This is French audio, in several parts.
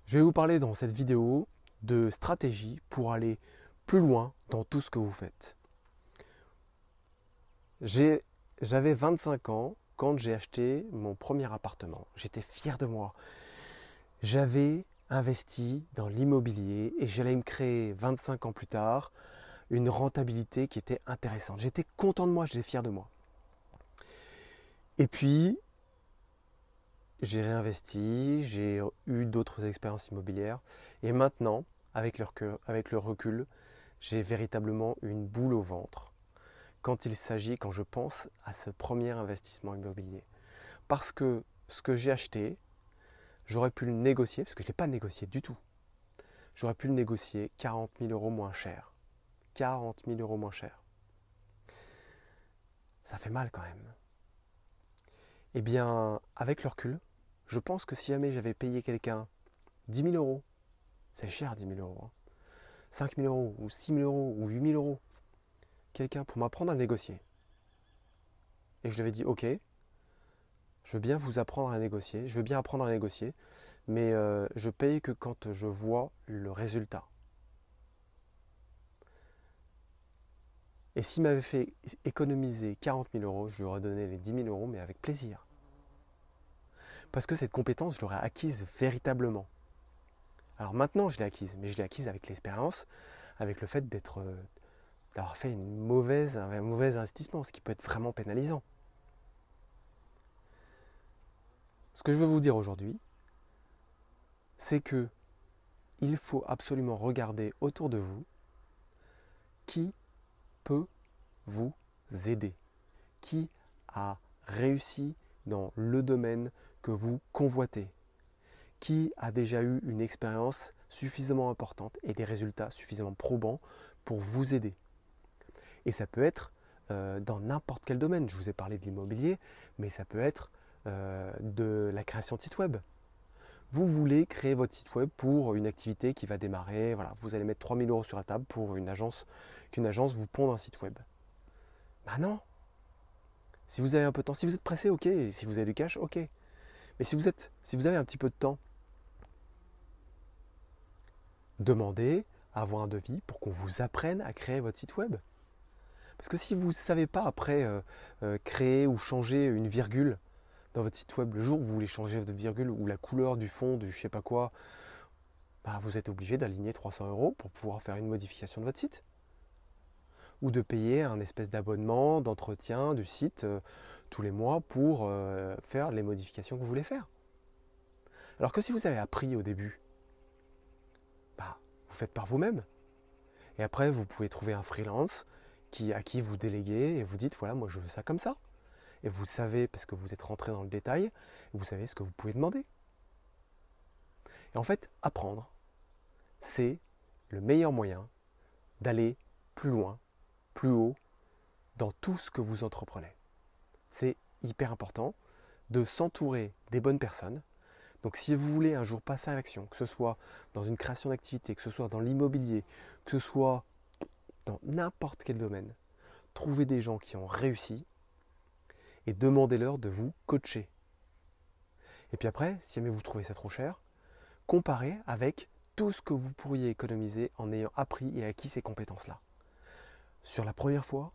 Je vais vous parler dans cette vidéo de stratégie pour aller plus loin dans tout ce que vous faites. J'avais 25 ans quand j'ai acheté mon premier appartement. J'étais fier de moi. J'avais investi dans l'immobilier et j'allais me créer 25 ans plus tard une rentabilité qui était intéressante. J'étais content de moi, j'étais fier de moi. Et puis, j'ai réinvesti, j'ai eu d'autres expériences immobilières et maintenant, avec le recul, j'ai véritablement une boule au ventre quand je pense à ce premier investissement immobilier. Parce que ce que j'ai acheté, j'aurais pu le négocier, parce que je ne l'ai pas négocié du tout. J'aurais pu le négocier 40 000 euros moins cher. 40 000 euros moins cher. Ça fait mal quand même. Eh bien, avec le recul, je pense que si jamais j'avais payé quelqu'un 10 000 euros, c'est cher 10 000 euros, hein, 5 000 euros, ou 6 000 euros, ou 8 000 euros, quelqu'un pour m'apprendre à négocier. Et je lui avais dit, ok, je veux bien vous apprendre à négocier, je veux bien apprendre à négocier, mais je paye que quand je vois le résultat. Et s'il m'avait fait économiser 40 000 euros, je lui aurais donné les 10 000 euros, mais avec plaisir. Parce que cette compétence, je l'aurais acquise véritablement. Alors maintenant, je l'ai acquise, mais je l'ai acquise avec l'expérience, avec le fait d'avoir fait un mauvais investissement, ce qui peut être vraiment pénalisant. Ce que je veux vous dire aujourd'hui, c'est que il faut absolument regarder autour de vous qui peut vous aider, qui a réussi dans le domaine que vous convoitez, qui a déjà eu une expérience suffisamment importante et des résultats suffisamment probants pour vous aider. Et ça peut être dans n'importe quel domaine. Je vous ai parlé de l'immobilier, mais ça peut être de la création de site web. Vous voulez créer votre site web pour une activité qui va démarrer. Voilà, vous allez mettre 3 000 euros sur la table pour qu'une agence vous ponde un site web. Ben non. Si vous avez un peu de temps, si vous êtes pressé, ok. Si vous avez du cash, ok. Mais si vous avez un petit peu de temps, demandez à avoir un devis pour qu'on vous apprenne à créer votre site web. Parce que si vous ne savez pas après créer ou changer une virgule dans votre site web, le jour où vous voulez changer de virgule ou la couleur du fond, du je sais pas quoi, bah vous êtes obligé d'aligner 300 euros pour pouvoir faire une modification de votre site. Ou de payer un espèce d'abonnement, d'entretien du site tous les mois pour faire les modifications que vous voulez faire. Alors que si vous avez appris au début, bah, vous faites par vous-même. Et après, vous pouvez trouver un freelance à qui vous déléguez et vous dites, voilà, moi je veux ça comme ça. Et vous savez, parce que vous êtes rentré dans le détail, vous savez ce que vous pouvez demander. Et en fait, apprendre, c'est le meilleur moyen d'aller plus loin, plus haut, dans tout ce que vous entreprenez. C'est hyper important de s'entourer des bonnes personnes. Donc si vous voulez un jour passer à l'action, que ce soit dans une création d'activité, que ce soit dans l'immobilier, que ce soit dans n'importe quel domaine, trouvez des gens qui ont réussi et demandez-leur de vous coacher. Et puis après, si jamais vous trouvez ça trop cher, comparez avec tout ce que vous pourriez économiser en ayant appris et acquis ces compétences-là. Sur la première fois,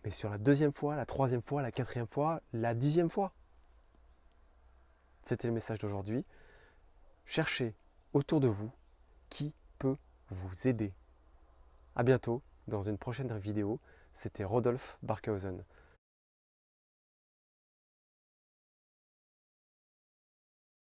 mais sur la deuxième fois, la troisième fois, la quatrième fois, la 10e fois. C'était le message d'aujourd'hui. Cherchez autour de vous qui peut vous aider. A bientôt dans une prochaine vidéo. C'était Rodolphe Barkhausen.